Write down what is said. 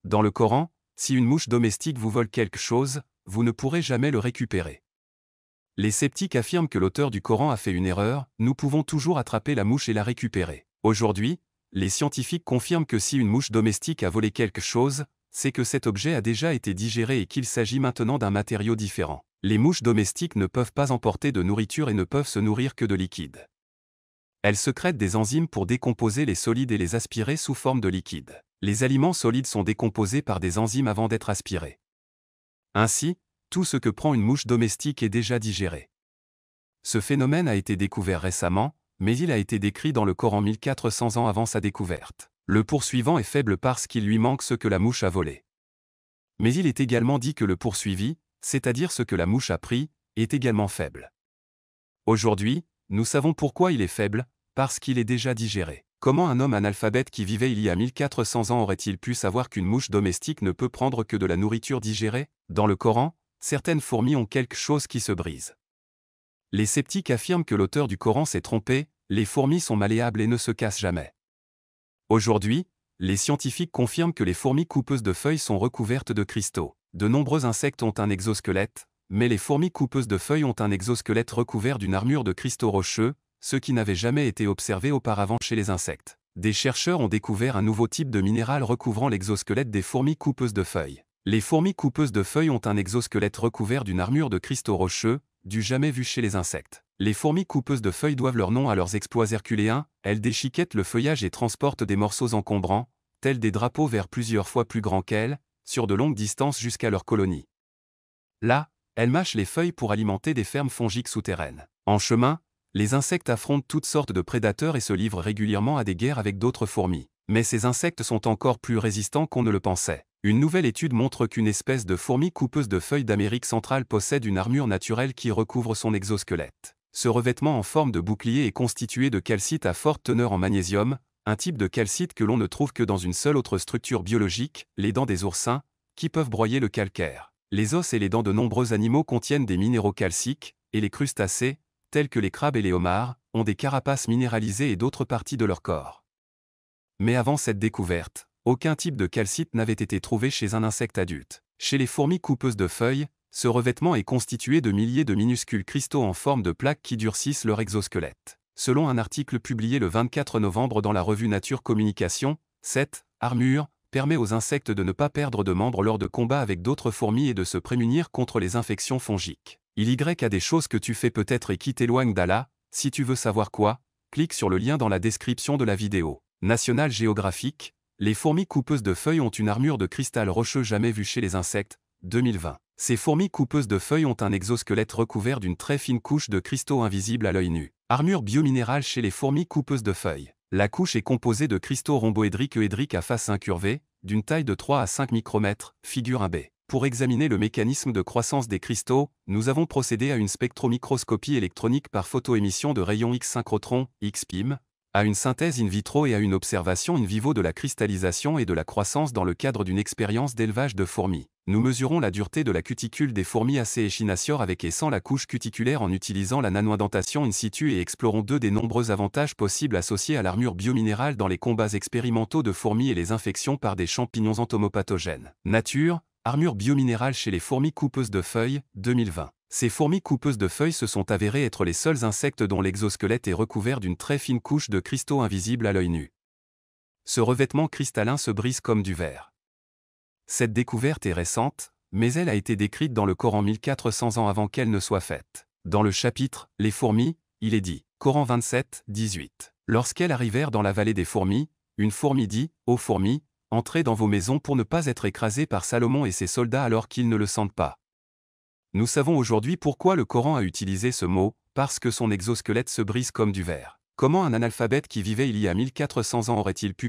Dans le Coran, si une mouche domestique vous vole quelque chose, vous ne pourrez jamais le récupérer. Les sceptiques affirment que l'auteur du Coran a fait une erreur, nous pouvons toujours attraper la mouche et la récupérer. Aujourd'hui, les scientifiques confirment que si une mouche domestique a volé quelque chose, c'est que cet objet a déjà été digéré et qu'il s'agit maintenant d'un matériau différent. Les mouches domestiques ne peuvent pas emporter de nourriture et ne peuvent se nourrir que de liquide. Elles sécrètent des enzymes pour décomposer les solides et les aspirer sous forme de liquide. Les aliments solides sont décomposés par des enzymes avant d'être aspirés. Ainsi, tout ce que prend une mouche domestique est déjà digéré. Ce phénomène a été découvert récemment, mais il a été décrit dans le Coran 1400 ans avant sa découverte. Le poursuivant est faible parce qu'il lui manque ce que la mouche a volé. Mais il est également dit que le poursuivi, c'est-à-dire ce que la mouche a pris, est également faible. Aujourd'hui, nous savons pourquoi il est faible, parce qu'il est déjà digéré. Comment un homme analphabète qui vivait il y a 1400 ans aurait-il pu savoir qu'une mouche domestique ne peut prendre que de la nourriture digérée? Dans le Coran, certaines fourmis ont quelque chose qui se brise. Les sceptiques affirment que l'auteur du Coran s'est trompé, les fourmis sont malléables et ne se cassent jamais. Aujourd'hui, les scientifiques confirment que les fourmis coupeuses de feuilles sont recouvertes de cristaux. De nombreux insectes ont un exosquelette, mais les fourmis coupeuses de feuilles ont un exosquelette recouvert d'une armure de cristaux rocheux, ce qui n'avait jamais été observé auparavant chez les insectes. Des chercheurs ont découvert un nouveau type de minéral recouvrant l'exosquelette des fourmis coupeuses de feuilles. Les fourmis coupeuses de feuilles ont un exosquelette recouvert d'une armure de cristaux rocheux, du jamais vu chez les insectes. Les fourmis coupeuses de feuilles doivent leur nom à leurs exploits herculéens, elles déchiquettent le feuillage et transportent des morceaux encombrants, tels des drapeaux verts plusieurs fois plus grands qu'elles, sur de longues distances jusqu'à leur colonie. Là, elles mâchent les feuilles pour alimenter des fermes fongiques souterraines. En chemin, les insectes affrontent toutes sortes de prédateurs et se livrent régulièrement à des guerres avec d'autres fourmis. Mais ces insectes sont encore plus résistants qu'on ne le pensait. Une nouvelle étude montre qu'une espèce de fourmi coupeuse de feuilles d'Amérique centrale possède une armure naturelle qui recouvre son exosquelette. Ce revêtement en forme de bouclier est constitué de calcite à forte teneur en magnésium, un type de calcite que l'on ne trouve que dans une seule autre structure biologique, les dents des oursins, qui peuvent broyer le calcaire. Les os et les dents de nombreux animaux contiennent des minéraux calciques, et les crustacés, tels que les crabes et les homards, ont des carapaces minéralisées et d'autres parties de leur corps. Mais avant cette découverte, aucun type de calcite n'avait été trouvé chez un insecte adulte. Chez les fourmis coupeuses de feuilles, ce revêtement est constitué de milliers de minuscules cristaux en forme de plaques qui durcissent leur exosquelette. Selon un article publié le 24 novembre dans la revue Nature Communication, cette armure permet aux insectes de ne pas perdre de membres lors de combats avec d'autres fourmis et de se prémunir contre les infections fongiques. Il y a des choses que tu fais peut-être et qui t'éloignent d'Allah. Si tu veux savoir quoi, clique sur le lien dans la description de la vidéo. National Geographic, les fourmis coupeuses de feuilles ont une armure de cristal rocheux jamais vue chez les insectes, 2020. Ces fourmis coupeuses de feuilles ont un exosquelette recouvert d'une très fine couche de cristaux invisibles à l'œil nu. Armure biominérale chez les fourmis coupeuses de feuilles. La couche est composée de cristaux rhomboédriques édriques à face incurvée, d'une taille de 3 à 5 micromètres, figure 1b. Pour examiner le mécanisme de croissance des cristaux, nous avons procédé à une spectromicroscopie électronique par photoémission de rayons X-synchrotron, XPIM, à une synthèse in vitro et à une observation in vivo de la cristallisation et de la croissance dans le cadre d'une expérience d'élevage de fourmis. Nous mesurons la dureté de la cuticule des fourmis Acechinacea avec et sans la couche cuticulaire en utilisant la nanoindentation in situ et explorons deux des nombreux avantages possibles associés à l'armure biominérale dans les combats expérimentaux de fourmis et les infections par des champignons entomopathogènes. Nature, armure biominérale chez les fourmis coupeuses de feuilles, 2020. Ces fourmis coupeuses de feuilles se sont avérées être les seuls insectes dont l'exosquelette est recouvert d'une très fine couche de cristaux invisibles à l'œil nu. Ce revêtement cristallin se brise comme du verre. Cette découverte est récente, mais elle a été décrite dans le Coran 1400 ans avant qu'elle ne soit faite. Dans le chapitre « Les fourmis », il est dit, Coran 27, 18. Lorsqu'elles arrivèrent dans la vallée des fourmis, une fourmi dit, « Ô fourmis, entrez dans vos maisons pour ne pas être écrasées par Salomon et ses soldats alors qu'ils ne le sentent pas. » Nous savons aujourd'hui pourquoi le Coran a utilisé ce mot, parce que son exosquelette se brise comme du verre. Comment un analphabète qui vivait il y a 1400 ans aurait-il pu